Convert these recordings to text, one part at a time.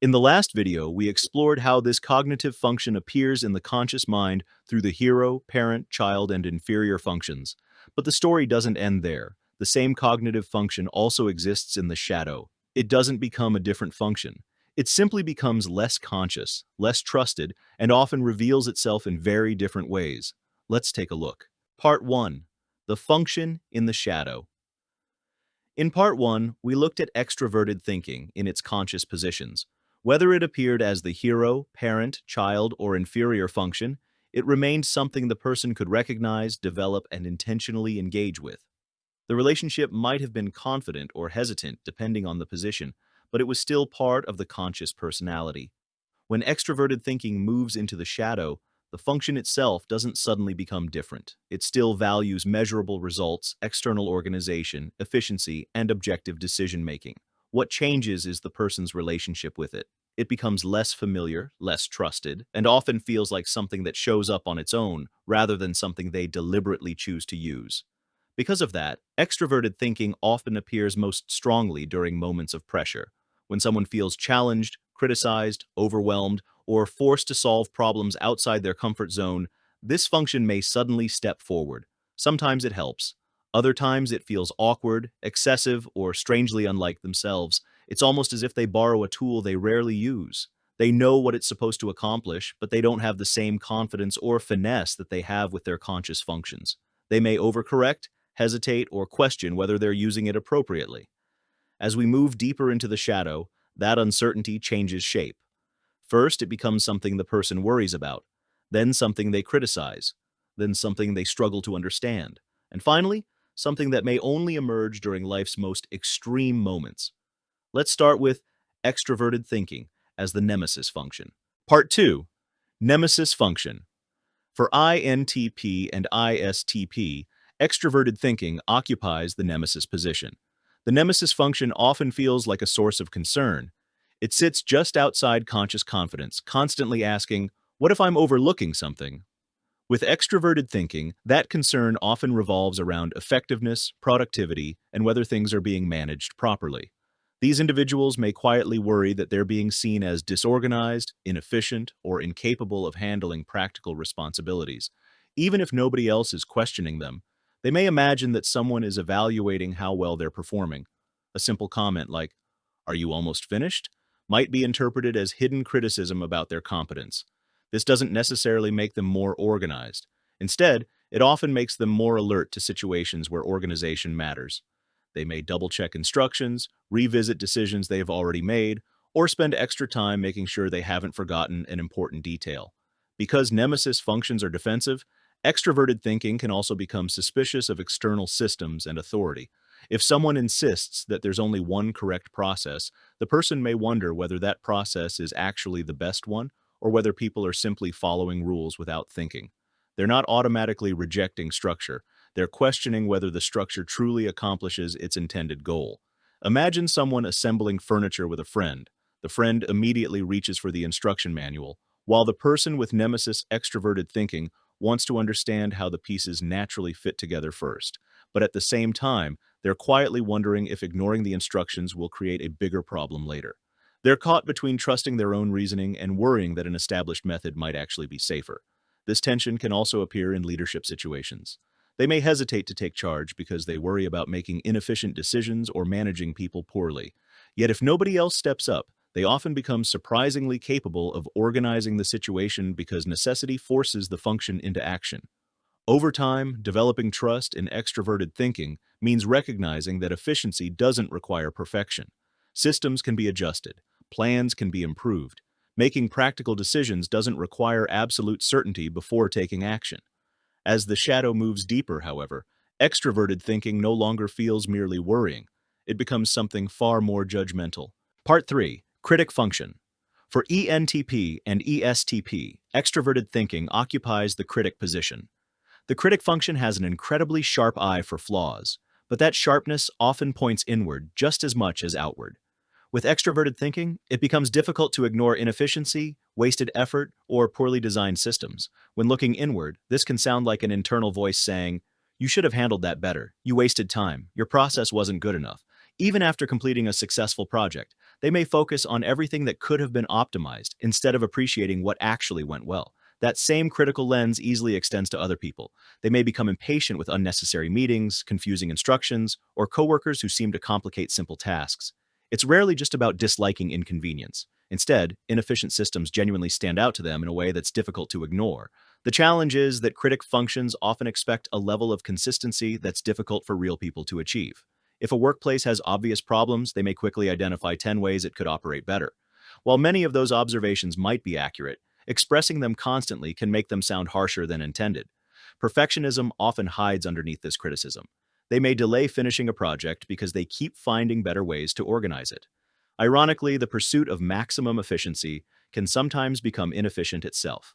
In the last video, we explored how this cognitive function appears in the conscious mind through the hero, parent, child, and inferior functions. But the story doesn't end there. The same cognitive function also exists in the shadow. It doesn't become a different function. It simply becomes less conscious, less trusted, and often reveals itself in very different ways. Let's take a look. Part 1. The function in the shadow. In Part 1, we looked at extraverted thinking in its conscious positions. Whether it appeared as the hero, parent, child, or inferior function, it remained something the person could recognize, develop, and intentionally engage with. The relationship might have been confident or hesitant depending on the position, but it was still part of the conscious personality. When extroverted thinking moves into the shadow, the function itself doesn't suddenly become different. It still values measurable results, external organization, efficiency, and objective decision-making. What changes is the person's relationship with it. It becomes less familiar, less trusted, and often feels like something that shows up on its own rather than something they deliberately choose to use. Because of that, extroverted thinking often appears most strongly during moments of pressure. When someone feels challenged, criticized, overwhelmed, or forced to solve problems outside their comfort zone, this function may suddenly step forward. Sometimes it helps. Other times it feels awkward, excessive, or strangely unlike themselves. It's almost as if they borrow a tool they rarely use. They know what it's supposed to accomplish, but they don't have the same confidence or finesse that they have with their conscious functions. They may overcorrect, hesitate, or question whether they're using it appropriately. As we move deeper into the shadow, that uncertainty changes shape. First, it becomes something the person worries about, then something they criticize, then something they struggle to understand, and finally, something that may only emerge during life's most extreme moments. Let's start with extroverted thinking as the Nemesis Function. Part 2. Nemesis Function. For INTP and ISTP, extroverted thinking occupies the Nemesis position. The Nemesis function often feels like a source of concern. It sits just outside conscious confidence, constantly asking, "What if I'm overlooking something?" With extroverted thinking, that concern often revolves around effectiveness, productivity, and whether things are being managed properly. These individuals may quietly worry that they're being seen as disorganized, inefficient, or incapable of handling practical responsibilities. Even if nobody else is questioning them, they may imagine that someone is evaluating how well they're performing. A simple comment like, "Are you almost finished?" might be interpreted as hidden criticism about their competence. This doesn't necessarily make them more organized. Instead, it often makes them more alert to situations where organization matters. They may double-check instructions, revisit decisions they have already made, or spend extra time making sure they haven't forgotten an important detail. Because Nemesis functions are defensive, extroverted thinking can also become suspicious of external systems and authority. If someone insists that there's only one correct process, the person may wonder whether that process is actually the best one or whether people are simply following rules without thinking. They're not automatically rejecting structure. They're questioning whether the structure truly accomplishes its intended goal. Imagine someone assembling furniture with a friend. The friend immediately reaches for the instruction manual, while the person with Nemesis extroverted thinking wants to understand how the pieces naturally fit together first. But at the same time, they're quietly wondering if ignoring the instructions will create a bigger problem later. They're caught between trusting their own reasoning and worrying that an established method might actually be safer. This tension can also appear in leadership situations. They may hesitate to take charge because they worry about making inefficient decisions or managing people poorly. Yet if nobody else steps up, they often become surprisingly capable of organizing the situation because necessity forces the function into action. Over time, developing trust in extroverted thinking means recognizing that efficiency doesn't require perfection. Systems can be adjusted, plans can be improved. Making practical decisions doesn't require absolute certainty before taking action. As the shadow moves deeper, however, extroverted thinking no longer feels merely worrying. It becomes something far more judgmental. Part 3. Critic Function. For ENTP and ESTP, extroverted thinking occupies the critic position. The critic function has an incredibly sharp eye for flaws, but that sharpness often points inward just as much as outward. With extroverted thinking, it becomes difficult to ignore inefficiency, wasted effort, or poorly designed systems. When looking inward, this can sound like an internal voice saying, "You should have handled that better. You wasted time. Your process wasn't good enough." Even after completing a successful project, They may focus on everything that could have been optimized instead of appreciating what actually went well. That same critical lens easily extends to other people. They may become impatient with unnecessary meetings, confusing instructions, or coworkers who seem to complicate simple tasks. It's rarely just about disliking inconvenience. Instead, inefficient systems genuinely stand out to them in a way that's difficult to ignore. The challenge is that critic functions often expect a level of consistency that's difficult for real people to achieve. If a workplace has obvious problems, they may quickly identify 10 ways it could operate better. While many of those observations might be accurate, expressing them constantly can make them sound harsher than intended. Perfectionism often hides underneath this criticism. They may delay finishing a project because they keep finding better ways to organize it. Ironically, the pursuit of maximum efficiency can sometimes become inefficient itself.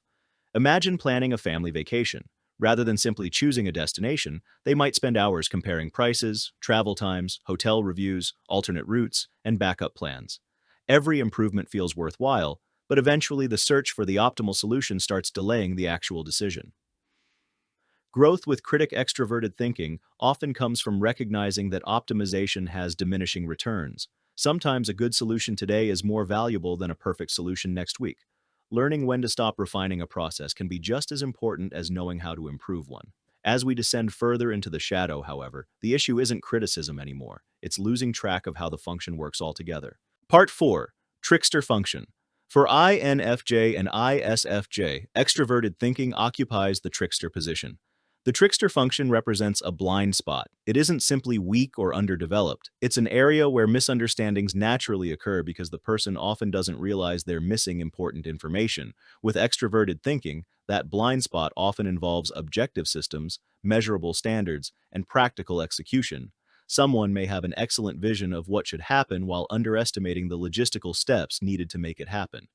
Imagine planning a family vacation. Rather than simply choosing a destination, they might spend hours comparing prices, travel times, hotel reviews, alternate routes, and backup plans. Every improvement feels worthwhile, but eventually the search for the optimal solution starts delaying the actual decision. Growth with critic extroverted thinking often comes from recognizing that optimization has diminishing returns. Sometimes a good solution today is more valuable than a perfect solution next week. Learning when to stop refining a process can be just as important as knowing how to improve one. As we descend further into the shadow, however, the issue isn't criticism anymore. It's losing track of how the function works altogether. Part 4. Trickster Function. For INFJ and ISFJ, extroverted thinking occupies the trickster position. The trickster function represents a blind spot. It isn't simply weak or underdeveloped. It's an area where misunderstandings naturally occur because the person often doesn't realize they're missing important information. With extroverted thinking, that blind spot often involves objective systems, measurable standards, and practical execution. Someone may have an excellent vision of what should happen while underestimating the logistical steps needed to make it happen.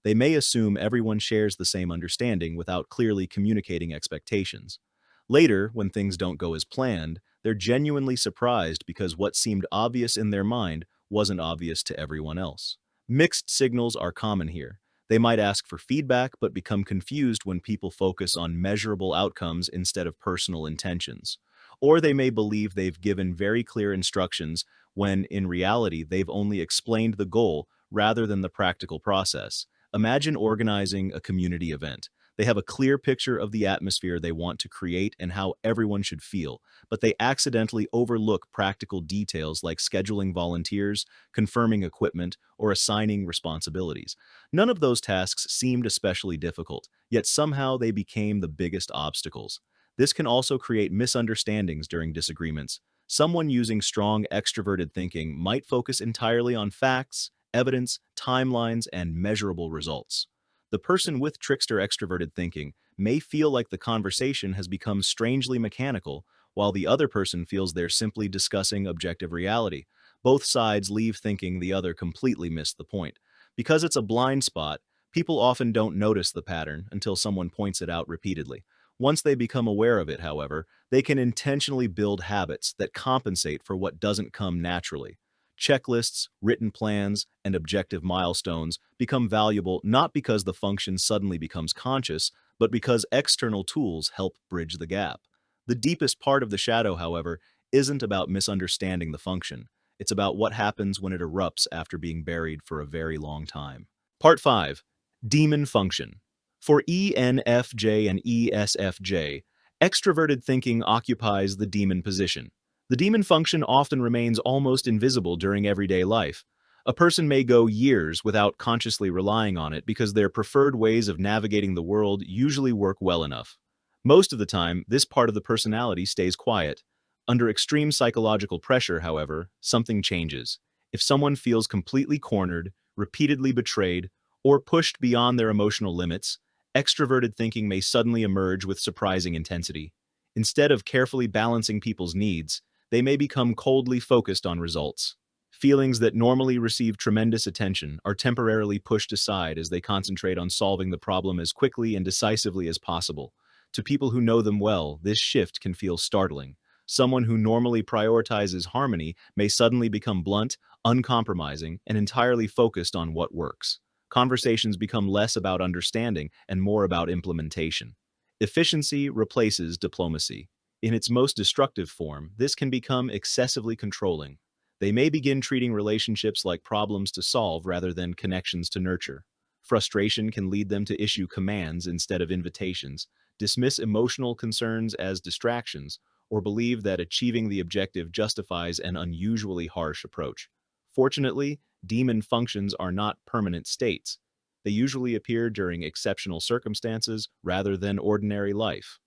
They may assume everyone shares the same understanding without clearly communicating expectations. Later, when things don't go as planned, they're genuinely surprised because what seemed obvious in their mind wasn't obvious to everyone else. Mixed signals are common here. They might ask for feedback but become confused when people focus on measurable outcomes instead of personal intentions. Or they may believe they've given very clear instructions when, in reality, they've only explained the goal rather than the practical process. Imagine organizing a community event. They have a clear picture of the atmosphere they want to create and how everyone should feel, but they accidentally overlook practical details like scheduling volunteers, confirming equipment, or assigning responsibilities. None of those tasks seemed especially difficult, yet somehow they became the biggest obstacles. This can also create misunderstandings during disagreements. Someone using strong extroverted thinking might focus entirely on facts, evidence, timelines, and measurable results. The person with trickster extroverted thinking may feel like the conversation has become strangely mechanical, while the other person feels they're simply discussing objective reality. Both sides leave thinking the other completely missed the point. Because it's a blind spot, people often don't notice the pattern until someone points it out repeatedly. Once they become aware of it, however, they can intentionally build habits that compensate for what doesn't come naturally. Checklists, written plans, and objective milestones become valuable not because the function suddenly becomes conscious, but because external tools help bridge the gap. The deepest part of the shadow, however, isn't about misunderstanding the function. It's about what happens when it erupts after being buried for a very long time. Part 5. Demon Function. For ENFJ and ESFJ, extroverted thinking occupies the demon position. The demon function often remains almost invisible during everyday life. A person may go years without consciously relying on it because their preferred ways of navigating the world usually work well enough. Most of the time, this part of the personality stays quiet. Under extreme psychological pressure, however, something changes. If someone feels completely cornered, repeatedly betrayed, or pushed beyond their emotional limits, extroverted thinking may suddenly emerge with surprising intensity. Instead of carefully balancing people's needs, they may become coldly focused on results. Feelings that normally receive tremendous attention are temporarily pushed aside as they concentrate on solving the problem as quickly and decisively as possible. To people who know them well, this shift can feel startling. Someone who normally prioritizes harmony may suddenly become blunt, uncompromising, and entirely focused on what works. Conversations become less about understanding and more about implementation. Efficiency replaces diplomacy. In its most destructive form, this can become excessively controlling. They may begin treating relationships like problems to solve rather than connections to nurture. Frustration can lead them to issue commands instead of invitations, dismiss emotional concerns as distractions, or believe that achieving the objective justifies an unusually harsh approach. Fortunately, demon functions are not permanent states. They usually appear during exceptional circumstances rather than ordinary life.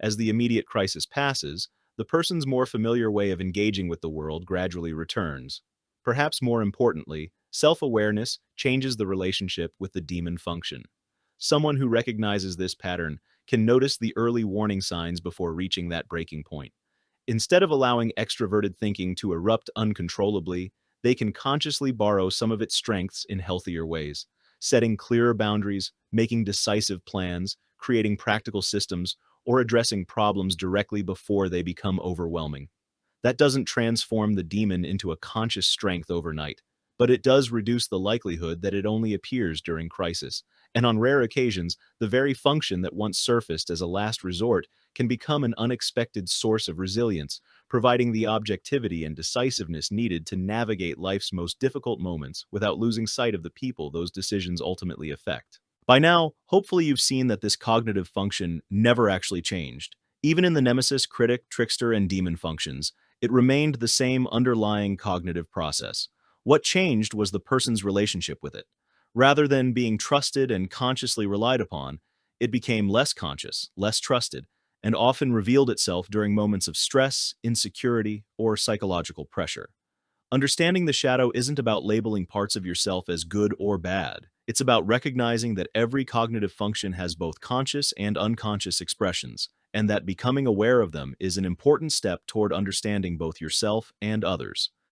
As the immediate crisis passes, the person's more familiar way of engaging with the world gradually returns. Perhaps more importantly, self-awareness changes the relationship with the demon function. Someone who recognizes this pattern can notice the early warning signs before reaching that breaking point. Instead of allowing extroverted thinking to erupt uncontrollably, they can consciously borrow some of its strengths in healthier ways, setting clearer boundaries, making decisive plans, creating practical systems, or addressing problems directly before they become overwhelming. That doesn't transform the demon into a conscious strength overnight, but it does reduce the likelihood that it only appears during crisis. And on rare occasions, the very function that once surfaced as a last resort can become an unexpected source of resilience, providing the objectivity and decisiveness needed to navigate life's most difficult moments without losing sight of the people those decisions ultimately affect. By now, hopefully you've seen that this cognitive function never actually changed. Even in the Nemesis, Critic, Trickster, and Demon functions, it remained the same underlying cognitive process. What changed was the person's relationship with it. Rather than being trusted and consciously relied upon, it became less conscious, less trusted, and often revealed itself during moments of stress, insecurity, or psychological pressure. Understanding the shadow isn't about labeling parts of yourself as good or bad. It's about recognizing that every cognitive function has both conscious and unconscious expressions, and that becoming aware of them is an important step toward understanding both yourself and others.